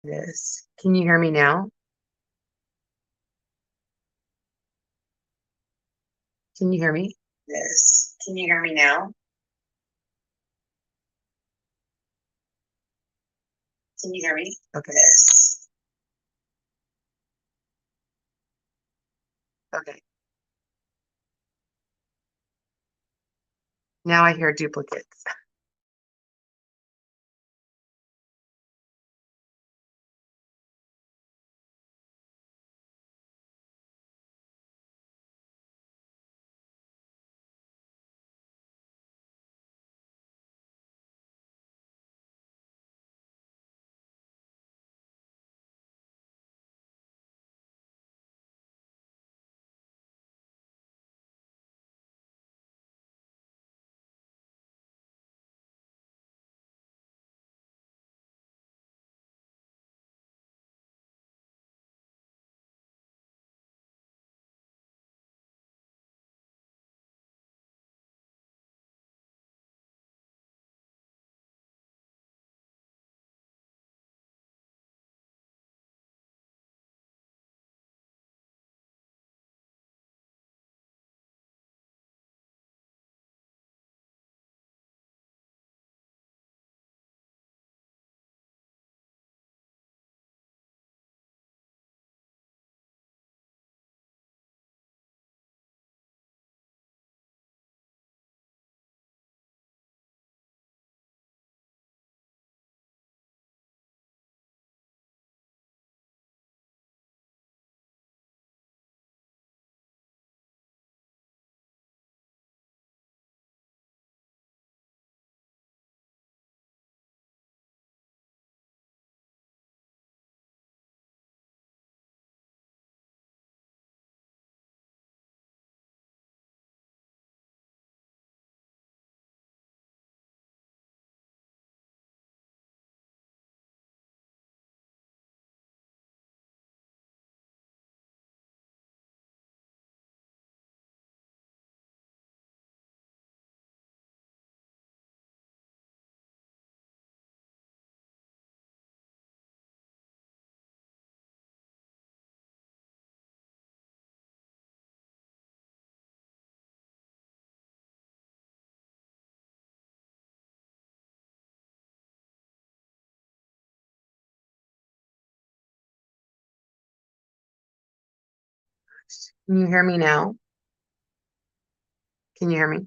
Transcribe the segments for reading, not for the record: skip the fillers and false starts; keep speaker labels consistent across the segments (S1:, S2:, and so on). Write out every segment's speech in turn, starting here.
S1: This. Can you hear me now? Can you hear me? This. Can you hear me now? Can you hear me? Okay. This. Okay. Now I hear duplicates. Can you hear me now? Can you hear me?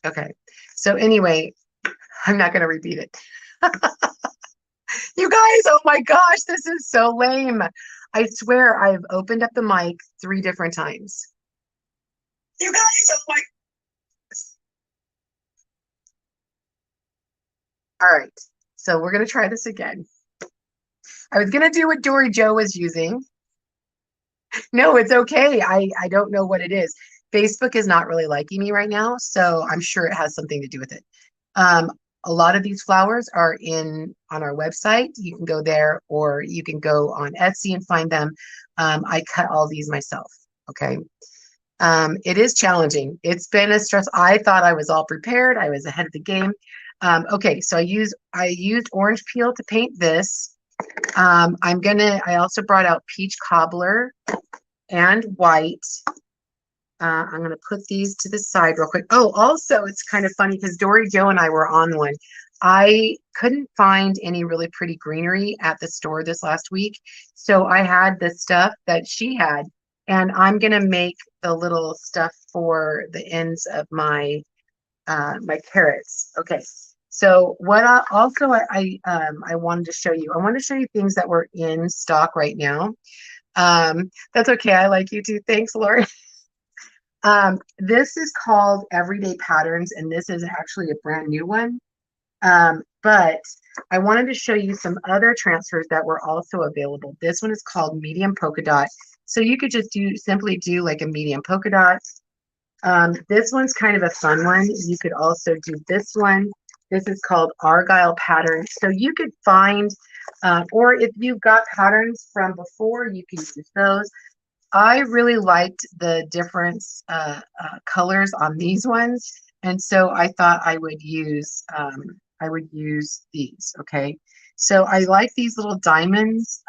S1: Okay. So anyway, I'm not going to repeat it. You guys, oh my gosh, this is so lame. I swear I've opened up the mic 3 different times. You guys, oh my. All right. So we're going to try this again. I was going to do what Dory Joe was using. No, it's okay. I don't know what it is. Facebook is not really liking me right now, so I'm sure it has something to do with it. Um, a lot of these flowers are in on our website. You can go there, or you can go on Etsy and find them. I cut all these myself. Okay. It is challenging. It's been a stress. I thought I was all prepared. I was ahead of the game. Okay, so I used orange peel to paint this. I also brought out peach cobbler and white. I'm going to put these to the side real quick. Oh, also, it's kind of funny because Dory Joe and I were on one. I couldn't find any really pretty greenery at the store this last week. So I had the stuff that she had, and I'm going to make the little stuff for the ends of my carrots. Okay. So what I wanted to show you, I want to show you things that were in stock right now. That's okay. I like you too. Thanks, Lori. This is called Everyday Patterns, and this is actually a brand new one. But I wanted to show you some other transfers that were also available. This one is called Medium Polka Dot. So you could just simply do like a medium polka dot. This one's kind of a fun one. You could also do this one. This is called Argyle Pattern. So you could find, or if you've got patterns from before, you can use those. I really liked the different colors on these ones, and so I thought I would use these. Okay, so I like these little diamonds.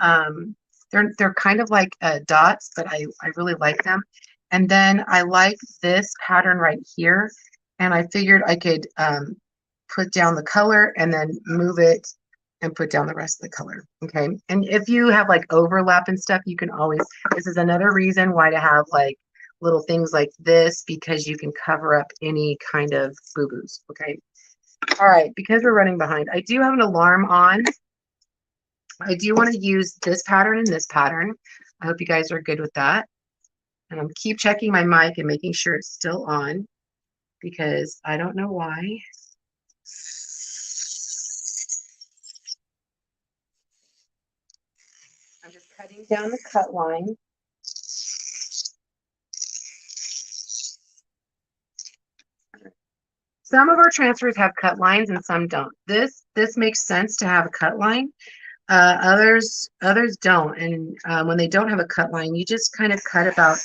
S1: They're kind of like dots, but I really like them. And then I like this pattern right here, and I figured I could put down the color and then move it and put down the rest of the color. Okay. And if you have like overlap and stuff, you can always, this is another reason why to have like little things like this, because you can cover up any kind of boo-boos. Okay. All right. Because we're running behind, I do have an alarm on. I do want to use this pattern and this pattern. I hope you guys are good with that. And I'm keep checking my mic and making sure it's still on because I don't know why. I'm just cutting down the cut line. Some of our transfers have cut lines and some don't. This makes sense to have a cut line. Others don't. And when they don't have a cut line, you just kind of cut about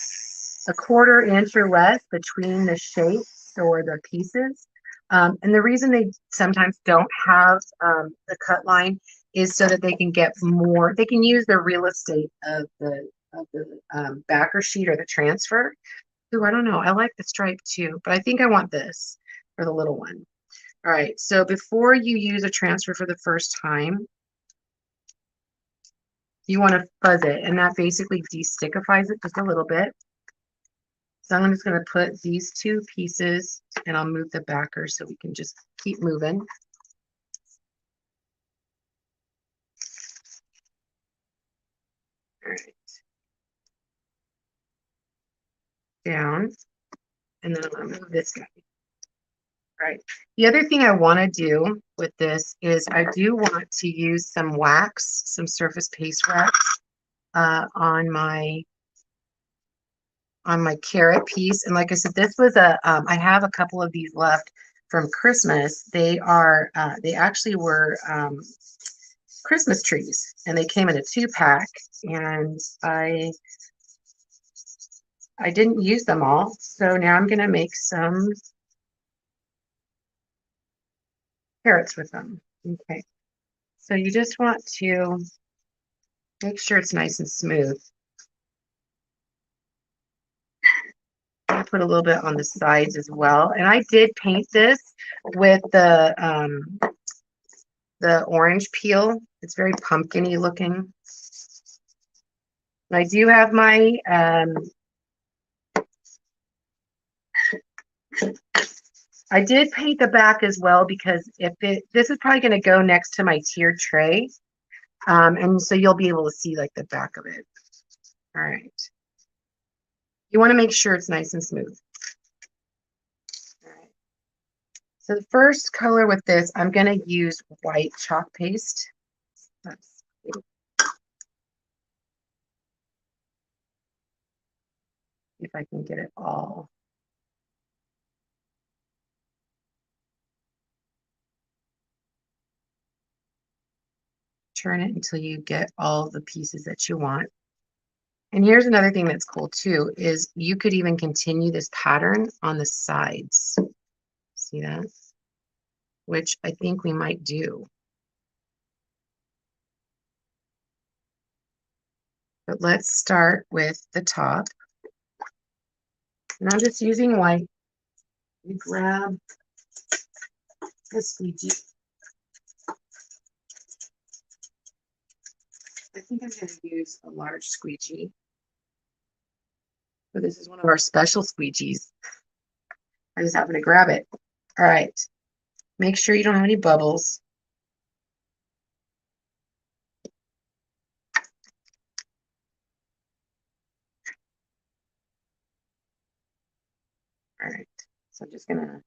S1: a 1/4 inch or less between the shapes or the pieces. And the reason they sometimes don't have the cut line is so that they can get more, they can use the real estate of the backer sheet or the transfer. Ooh, I don't know. I like the stripe too, but I think I want this for the little one. All right, so before you use a transfer for the first time, you want to fuzz it, and that basically destickifies it just a little bit. So I'm just going to put these two pieces, and I'll move the backer so we can just keep moving. All right. Down, and then I'm going to move this guy. All right. The other thing I want to do with this is I do want to use some wax, some surface paste wax on my carrot piece. And like I said, this was I have a couple of these left from Christmas. They actually were Christmas trees, and they came in a 2-pack, and I didn't use them all. So now I'm going to make some carrots with them. Okay. So you just want to make sure it's nice and smooth. I'll put a little bit on the sides as well. And I did paint this with the orange peel. It's very pumpkin-y looking. I do have my I did paint the back as well because this is probably going to go next to my tiered tray. And so you'll be able to see like the back of it. All right. You want to make sure it's nice and smooth. All right. So the first color with this, I'm going to use white chalk paste. If I can get it all. Turn it until you get all the pieces that you want. And here's another thing that's cool too, is you could even continue this pattern on the sides. See that? Which I think we might do. But let's start with the top. And I'm just using white. We grab the squeegee. I think I'm going to use a large squeegee. But this is one of our special squeegees. I just happen to grab it. All right. Make sure you don't have any bubbles. All right. So I'm just going to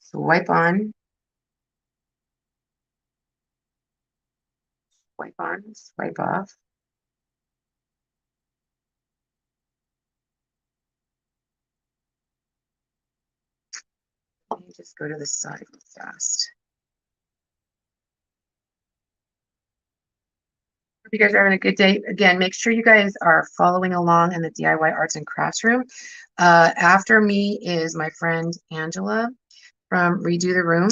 S1: swipe on, swipe off. Let me just go to the side real fast. you guys are having a good day. Again, make sure you guys are following along in the DIY Arts and Crafts room. After me is my friend Angela from Redo the Room.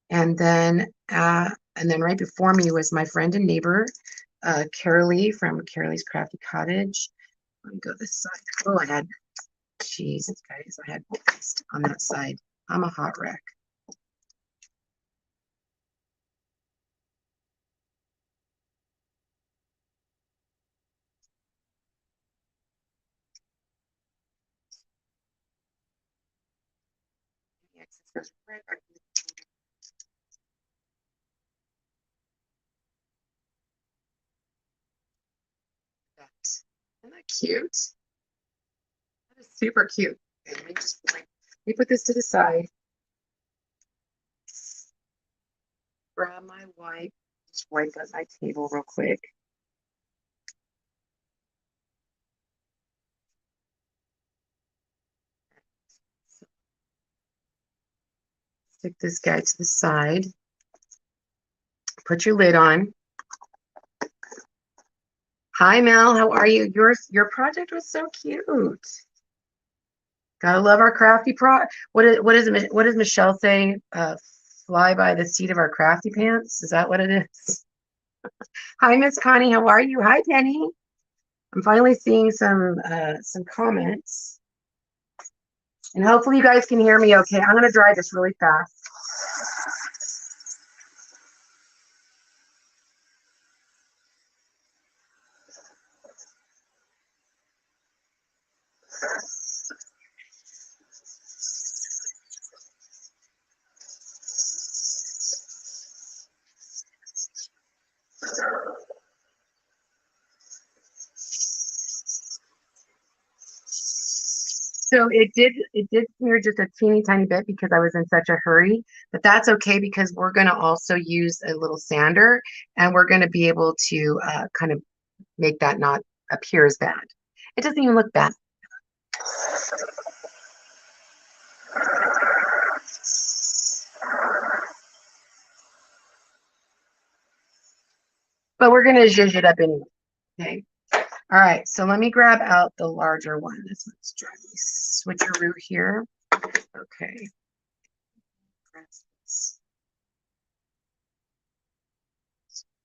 S1: And then right before me was my friend and neighbor, Carolee from Carolee's Crafty Cottage. Let me go this side. Oh, I had, Jesus, guys, I had waste on that side. I'm a hot wreck. Isn't that cute? That is super cute. Okay, let me put this to the side. Grab my wipe. Just wipe up my table real quick. Stick this guy to the side. Put your lid on. Hi, Mel. How are you? Your project was so cute. Gotta love our crafty what does Michelle say? Fly by the seat of our crafty pants. Is that what it is? Hi, Miss Connie. How are you? Hi, Penny. I'm finally seeing some comments, and hopefully you guys can hear me okay. I'm gonna dry this really fast. So it did smear just a teeny tiny bit because I was in such a hurry, but that's okay because we're going to also use a little sander and we're going to be able to kind of make that not appear as bad. It doesn't even look bad. But we're going to zhuzh it up anyway. Okay. All right. So let me grab out the larger one. This one's dry. Switcheroo here. Okay. Press this.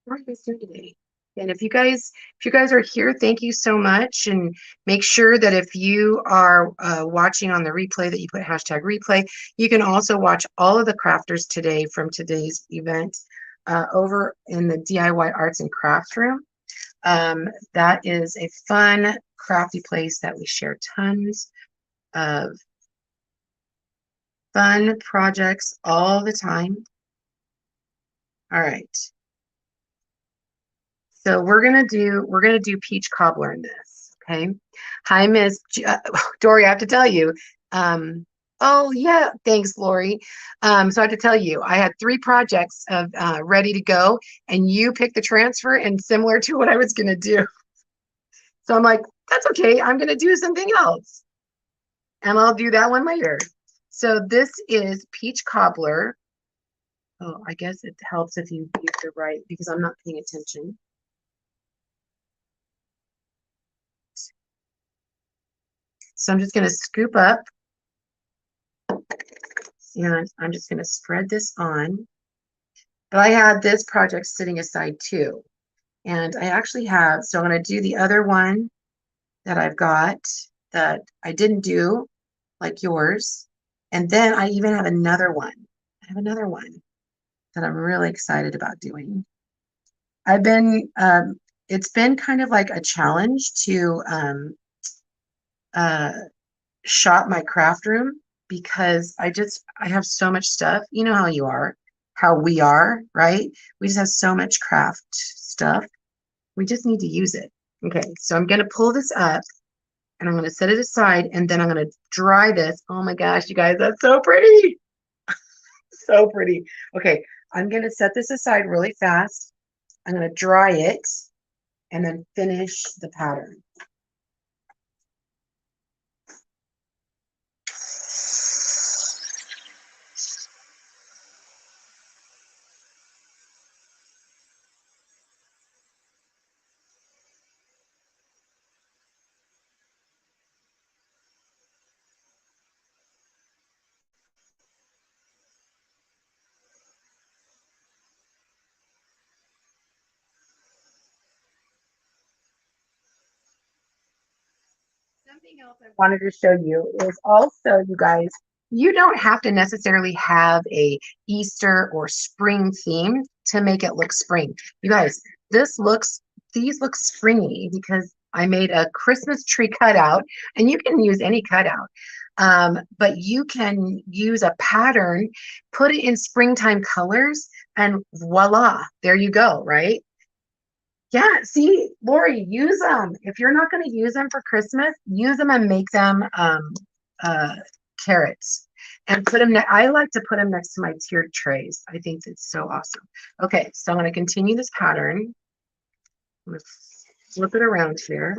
S1: What are you guys doing today? And if you guys are here, thank you so much. And make sure that if you are watching on the replay that you put hashtag replay. You can also watch all of the crafters today from today's event over in the DIY Arts and Crafts room. That is a fun, crafty place that we share tons of fun projects all the time. All right. So we're gonna do peach cobbler in this. Okay. Hi, Miss Dory. I have to tell you. Oh yeah, thanks, Lori. So I have to tell you, I had 3 projects of ready to go, and you picked the transfer and similar to what I was gonna do. So I'm like, that's okay. I'm gonna do something else, and I'll do that one later. So this is peach cobbler. Oh, I guess it helps if you use the right because I'm not paying attention. So I'm just going to scoop up and I'm just going to spread this on. But I had this project sitting aside too. And I actually have, so I'm going to do the other one that I've got that I didn't do like yours. And then I even have another one. I have another one that I'm really excited about doing. It's been kind of like a challenge to uh, shop my craft room because I have so much stuff. You know how you are, how we are, right? We just have so much craft stuff. We just need to use it. Okay, so I'm going to pull this up and I'm going to set it aside and then I'm going to dry this. Oh my gosh, you guys, that's so pretty. So pretty. Okay, I'm going to set this aside really fast. I'm going to dry it and then finish the pattern. Something else I wanted to show you is also, you guys, you don't have to necessarily have a Easter or spring theme to make it look spring. You guys, these look springy because I made a Christmas tree cutout, and you can use any cutout. But you can use a pattern, put it in springtime colors, and voila, there you go, right? Yeah, see, Lori, use them. If you're not going to use them for Christmas, use them and make them uh, carrots and put them. I like to put them next to my tiered trays. I think it's so awesome. Okay, so I'm going to continue this pattern. I'm going to flip it around here.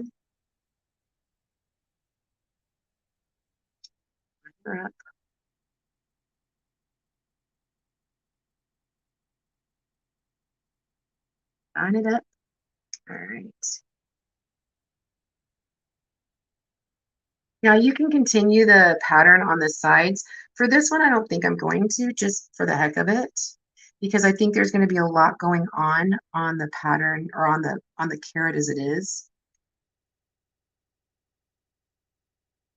S1: Line it up. All right. Now you can continue the pattern on the sides. For this one, I don't think I'm going to, just for the heck of it, because I think there's going to be a lot going on the pattern or on the carrot as it is.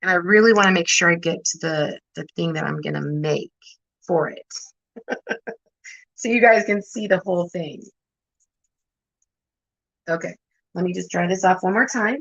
S1: And I really want to make sure I get to the thing that I'm going to make for it. So you guys can see the whole thing. Okay, let me just dry this off one more time.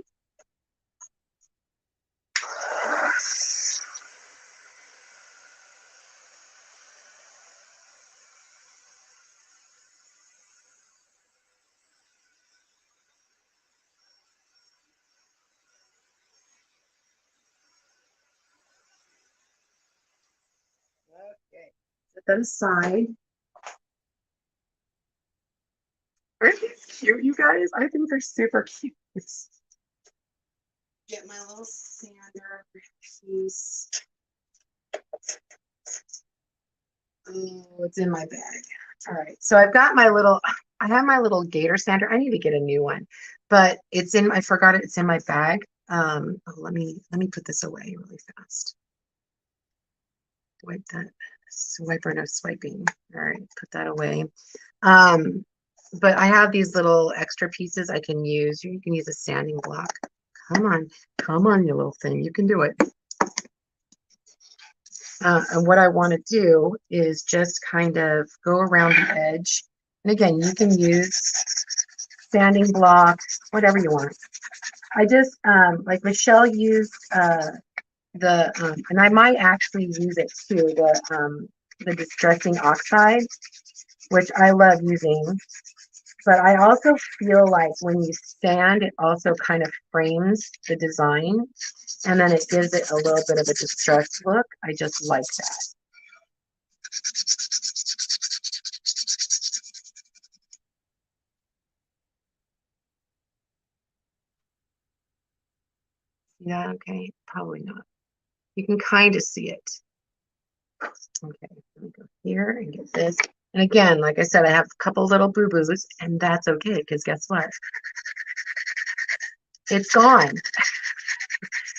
S1: Okay, set that aside. Aren't these cute, you guys? I think they're super cute. Get my little sander piece. Oh, it's in my bag. All right, so I have my little gator sander. I need to get a new one, but I forgot it, it's in my bag. Oh, let me put this away really fast. Wipe that, wiper no swiping. All right, put that away. Um, but I have these little extra pieces I can use. You can use a sanding block. Come on, you little thing. You can do it. And what I want to do is just kind of go around the edge. And again, you can use sanding block, whatever you want. I just, like Michelle used and I might actually use it too, the distressing oxide, which I love using. But I also feel like when you sand, it also kind of frames the design, and then it gives it a little bit of a distressed look. I just like that. Yeah, okay, probably not. You can kind of see it. Okay, let me go here and get this. And again, like I said, I have a couple little boo-boos, and that's okay, because guess what? It's gone.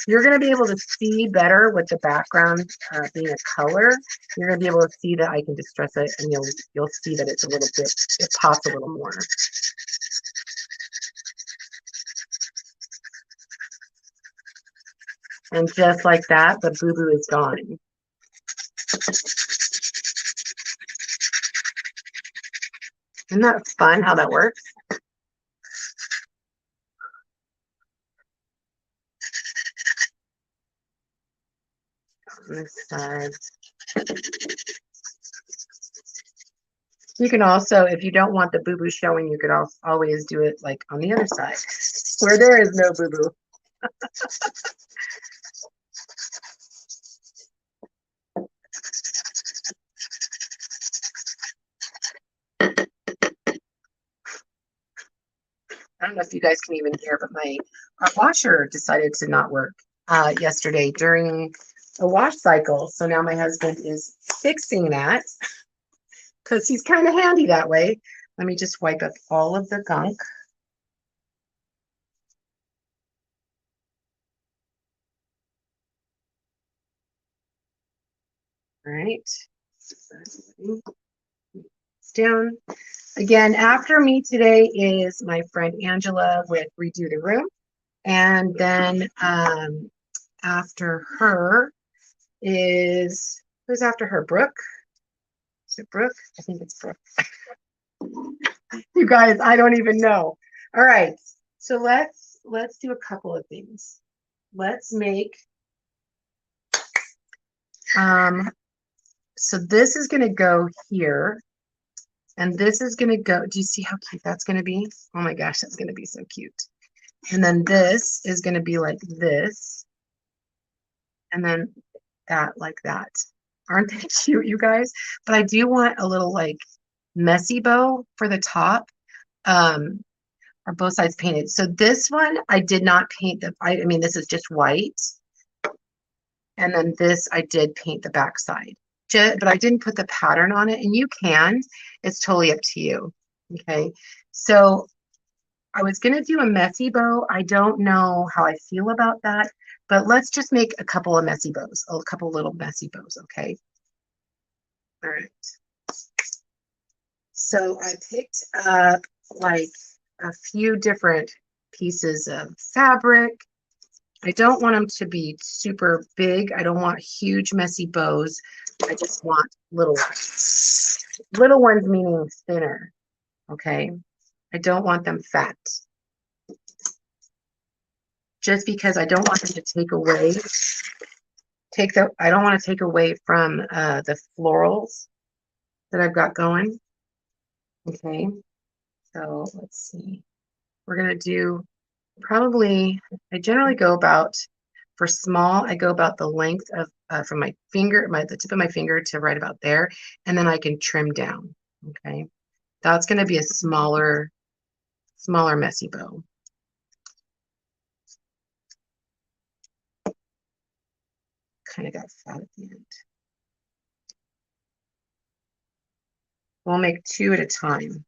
S1: You're going to be able to see better with the background being a color. You're going to be able to see that I can distress it, and you'll see that it's a little bit, it pops a little more. And just like that, the boo-boo is gone. Isn't that fun how that works? On this side. You can also, if you don't want the boo-boo showing, you could also always do it like on the other side, where there is no boo-boo. I don't know if you guys can even hear, but our washer decided to not work yesterday during a wash cycle. So now my husband is fixing that because he's kind of handy that way. Let me just wipe up all of the gunk. All right. It's down. Again, after me today is my friend Angela with Redo the Room. And then after her is, who's after her? Brooke? Is it Brooke? I think it's Brooke. You guys, I don't even know. All right. So let's do a couple of things. Let's make so this is going to go here, and this is going to go. Do you see how cute that's going to be? Oh my gosh, that's going to be so cute. And then this is going to be like this, and then that like that. Aren't they cute, you guys? But I do want a little like messy bow for the top. Are both sides painted. So this one I did not paint the, I mean, this is just white. And then this I did paint the back side. But I didn't put the pattern on it, and you can. It's totally up to you. Okay. So I was going to do a messy bow. I don't know how I feel about that, but let's just make a couple of messy bows, a couple little messy bows. Okay. All right. So I picked up like a few different pieces of fabric. I don't want them to be super big. I don't want huge, messy bows. I just want little ones, meaning thinner. Okay. I don't want them fat. Just because I don't want them to take away, I don't want to take away from the florals that I've got going. Okay. So let's see. We're going to do probably, I generally go about, for small, I go about the length of from my finger, the tip of my finger to right about there, and then I can trim down. Okay, that's going to be a smaller messy bow. Kind of got fat at the end. We'll make two at a time.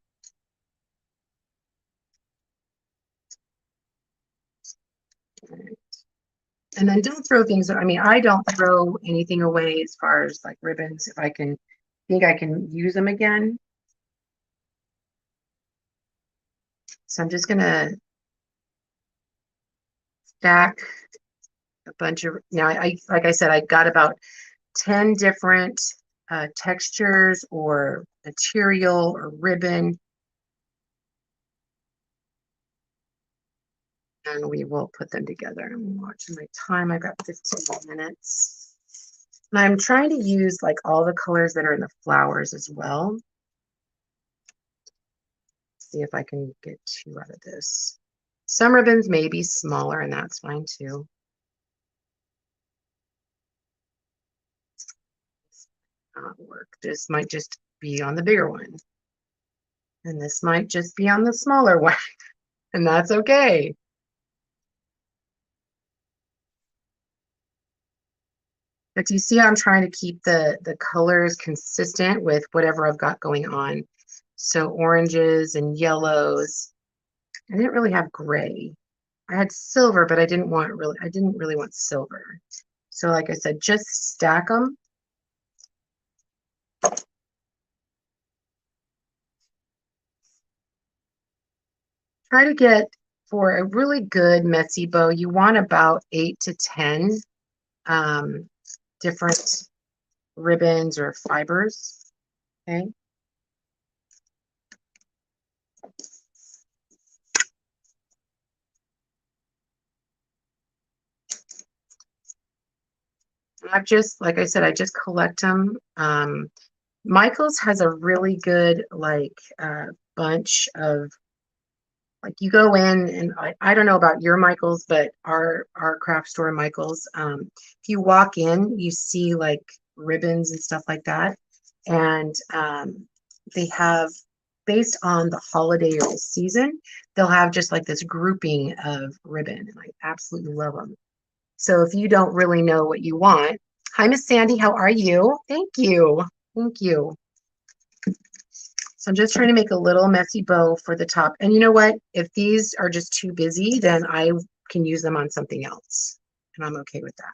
S1: All right. And then don't throw things. I mean, I don't throw anything away as far as like ribbons. If I can think I can use them again. So I'm just gonna stack a bunch of, now I like I said, I got about 10 different textures or material or ribbon. And we will put them together. I'm watching my time. I've got 15 minutes. And I'm trying to use like all the colors that are in the flowers as well. See if I can get two out of this. Some ribbons may be smaller, and that's fine too. Not work. This might just be on the bigger one. And this might just be on the smaller one. And that's okay. But you see how I'm trying to keep the colors consistent with whatever I've got going on. So oranges and yellows. I didn't really have gray. I had silver, but I didn't really want silver. So like I said, just stack them. Try to get, for a really good messy bow, you want about 8 to 10 different ribbons or fibers. Okay. I've just, like I said, I just collect them. Michael's has a really good like bunch of, like, you go in, and I don't know about your Michael's, but our craft store Michael's, if you walk in, you see like ribbons and stuff like that. And they have, based on the holiday or the season, they'll have just like this grouping of ribbon, and I absolutely love them. So if you don't really know what you want, hi, Miss Sandy, how are you? Thank you. Thank you. So I'm just trying to make a little messy bow for the top. And you know what? If these are just too busy, then I can use them on something else. And I'm okay with that.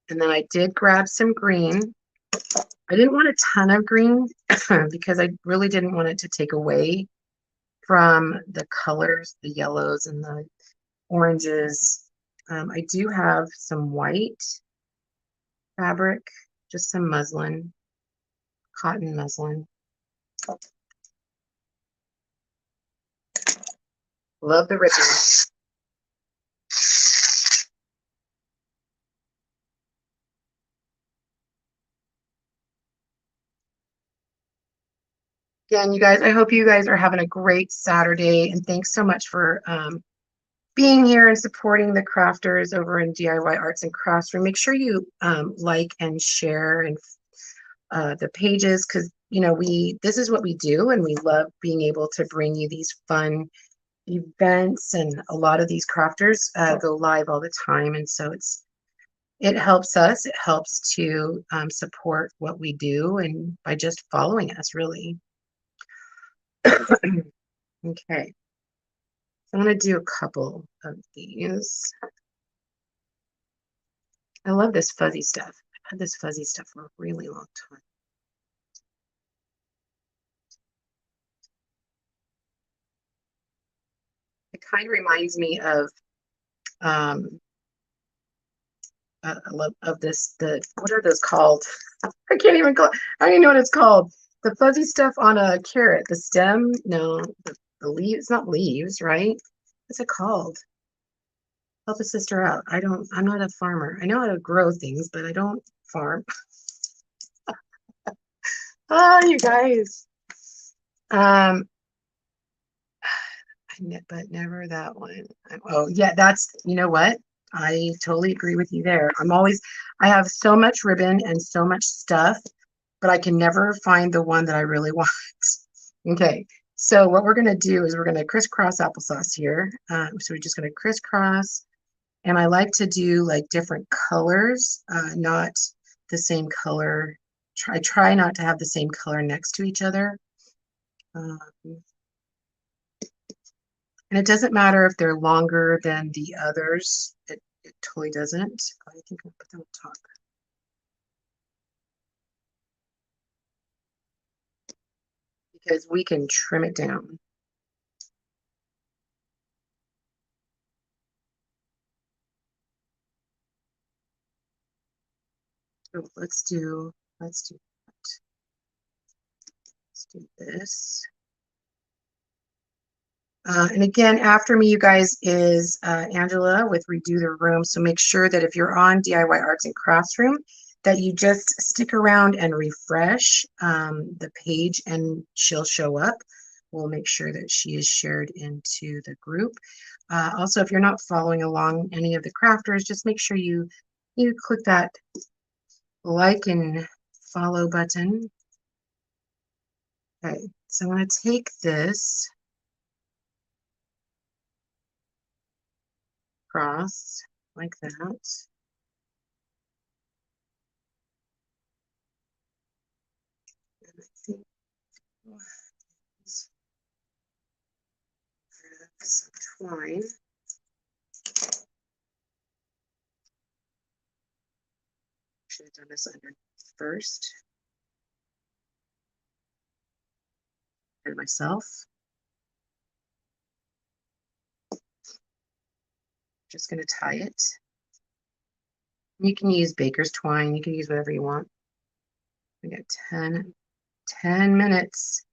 S1: And then I did grab some green. I didn't want a ton of green because I really didn't want it to take away from the colors, the yellows and the oranges. I do have some white fabric, just some muslin, cotton muslin. Love the ribbon. Again, you guys, I hope you guys are having a great Saturday, and thanks so much for being here and supporting the crafters over in DIY Arts and Crafts Room. Make sure you like and share and the pages, because you know this is what we do, and we love being able to bring you these fun events. And a lot of these crafters go live all the time, and so it helps us. It helps to support what we do, and by just following us, really. Okay. I'm going to do a couple of these. I love this fuzzy stuff. I've had this fuzzy stuff for a really long time. It kind of reminds me of I love of this, what are those called? I can't even call, I don't even know what it's called. The fuzzy stuff on a carrot, the stem, no, the leaves, it's not leaves, right? What's it called? Help a sister out. I'm not a farmer. I know how to grow things, but I don't farm. Oh, you guys. Um, but never that one. Oh, yeah, you know what? I totally agree with you there. I have so much ribbon and so much stuff, but I can never find the one that I really want. Okay, so what we're going to do is we're going to crisscross applesauce here. So we're just going to crisscross, and I like to do like different colors, not the same color. I try not to have the same color next to each other. Um, And it doesn't matter if they're longer than the others. It totally doesn't. I think I'll put them on top. Because we can trim it down. So let's do this. And again, after me, you guys, is Angela with Redo the Room. So make sure that if you're on DIY Arts and Crafts Room, that you just stick around and refresh the page, and she'll show up. We'll make sure that she is shared into the group. Also, if you're not following along any of the crafters, just make sure you click that like and follow button. Okay, so I'm going to take this across like that. And I think some twine. Should have done this under first. And myself. Just going to tie it. You can use baker's twine. You can use whatever you want. We got 10 minutes.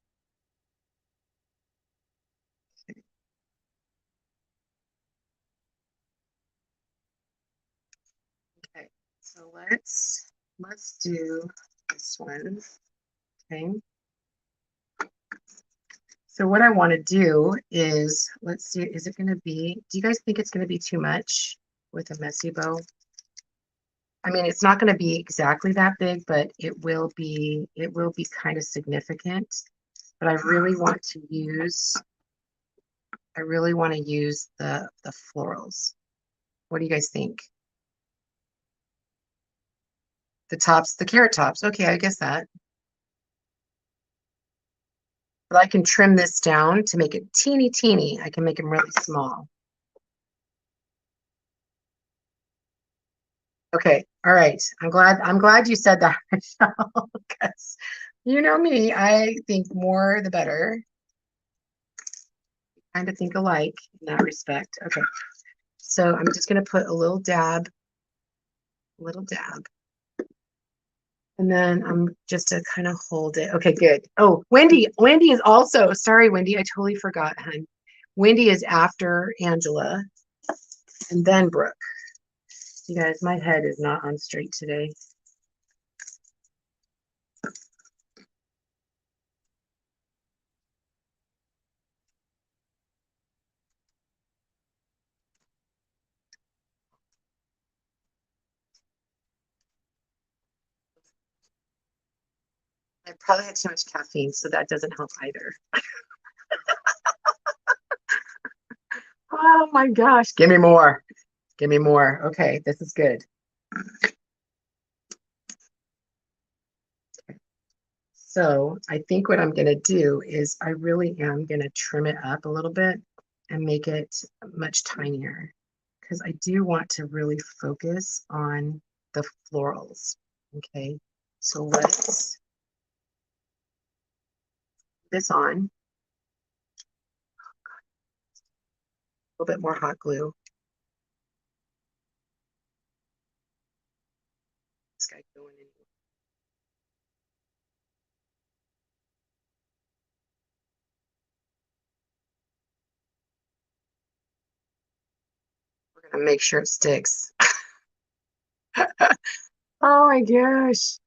S1: Okay, so let's do this one. Okay. So what I want to do is, let's see, is it going to be, do you guys think it's going to be too much with a messy bow? I mean, it's not going to be exactly that big, but it will be kind of significant. But I really want to use the florals. What do you guys think? The tops, the carrot tops. Okay, I guess that. But I can trim this down to make it teeny, teeny. I can make them really small. Okay, all right. I'm glad you said that, Michelle, because you know me, I think more the better. kind of think alike in that respect. Okay, so I'm just going to put a little dab, and then I'm just to kind of hold it. Okay, good. Oh, Wendy is also, sorry, Wendy, I totally forgot, hun. Wendy is after Angela and then Brooke. You guys, my head is not on straight today. I probably had too much caffeine, so that doesn't help either. Oh my gosh. Give me more. Give me more. Okay, this is good. So I think what I'm going to do is I really am going to trim it up a little bit and make it much tinier because I do want to really focus on the florals. Okay, so let's put this on a little bit more hot glue. This guy going in. We're going to make sure it sticks. Oh my gosh.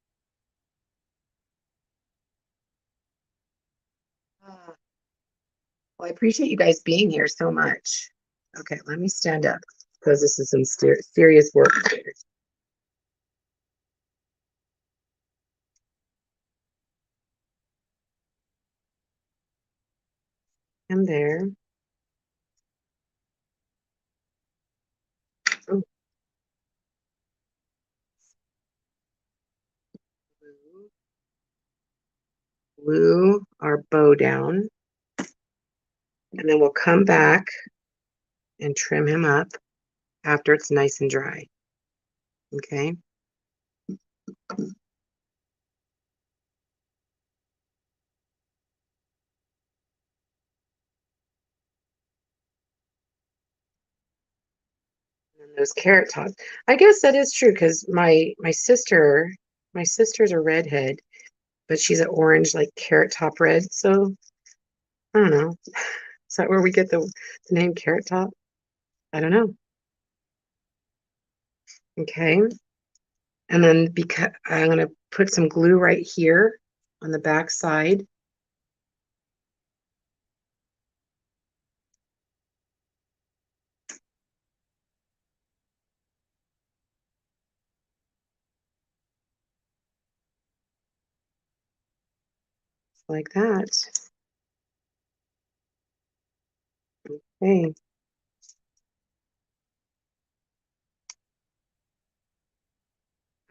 S1: Oh, well, I appreciate you guys being here so much. Okay, let me stand up because this is some serious work. I'm there. Oh, glue our bow down, and then we'll come back and trim him up after it's nice and dry. Okay. And those carrot tops. I guess that is true because my sister's a redhead, but she's an orange, like carrot top red. So I don't know. Is that where we get the name carrot top? I don't know. Okay. And then because I'm gonna put some glue right here on the back side. Like that. Okay.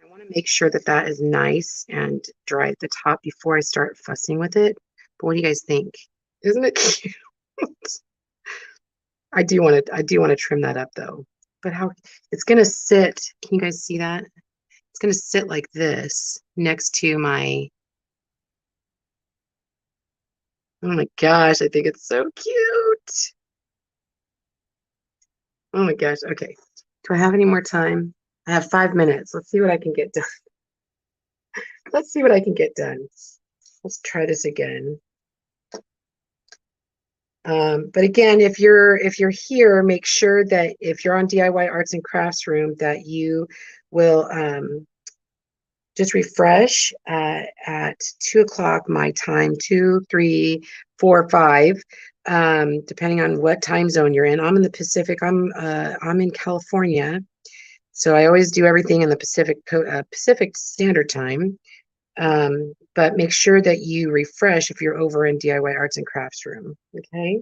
S1: I want to make sure that that is nice and dry at the top before I start fussing with it. But what do you guys think? Isn't it cute? I do want to trim that up though. But how it's gonna sit, can you guys see that? It's gonna sit like this next to my, oh my gosh, I think it's so cute. Oh my gosh. Okay. Do I have any more time? I have 5 minutes. Let's see what I can get done. Let's see what I can get done. Let's try this again. But again, if you're here, make sure that if you're on DIY Arts and Crafts Room, that you will just refresh at 2 o'clock my time, 2, 3, 4, 5, depending on what time zone you're in. I'm in the Pacific. I'm in California, so I always do everything in the Pacific Standard Time. But make sure that you refresh if you're over in DIY Arts and Crafts Room. Okay.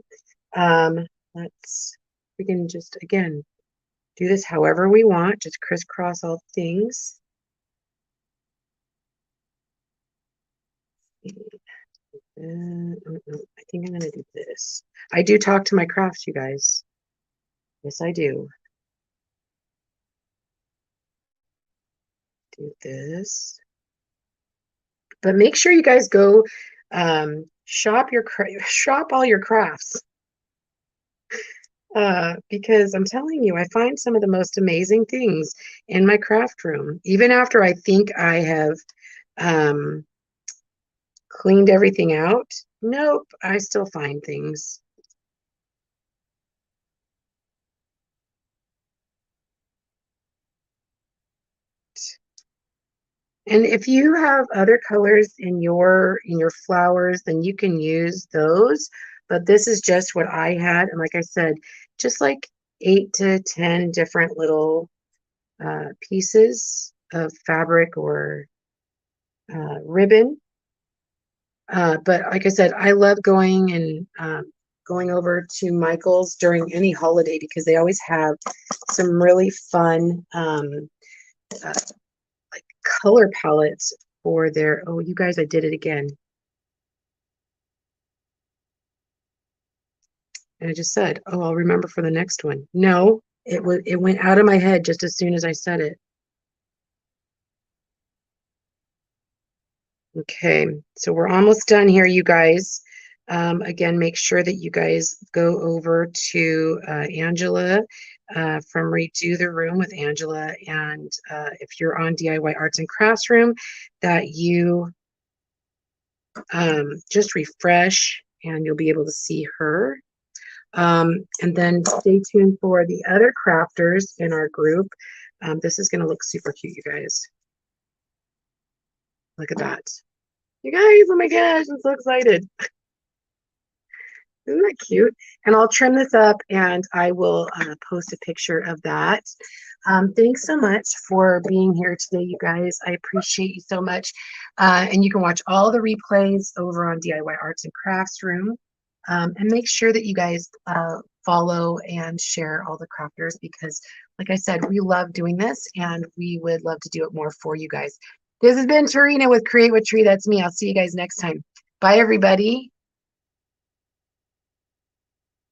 S1: Um, we can just, again, do this however we want, just crisscross all things. I think I'm gonna do this. I do talk to my crafts, you guys. Yes, I do. Do this. But make sure you guys go shop all your crafts. Because I'm telling you, I find some of the most amazing things in my craft room. Even after I think I have um, cleaned everything out, nope, I still find things. And if you have other colors in your flowers, then you can use those. But this is just what I had. And like I said, just like 8 to 10 different little pieces of fabric or ribbon. But like I said, I love going and going over to Michael's during any holiday because they always have some really fun uh, like color palettes for their, oh, you guys, I did it again. And I just said, oh, I'll remember for the next one. No, it went out of my head just as soon as I said it. Okay, so we're almost done here, you guys. Again, make sure that you guys go over to Angela from Redo the Room with Angela. And if you're on DIY Arts and Crafts Room, that you just refresh and you'll be able to see her. And then stay tuned for the other crafters in our group. This is going to look super cute, you guys. Look at that. You guys, oh my gosh, I'm so excited. Isn't that cute? And I'll trim this up and I will post a picture of that. Thanks so much for being here today, you guys. I appreciate you so much. And you can watch all the replays over on DIY Arts and Crafts Room. And make sure that you guys follow and share all the crafters because, like I said, we love doing this and we would love to do it more for you guys. This has been Terina with Create with Tree. That's me. I'll see you guys next time. Bye, everybody.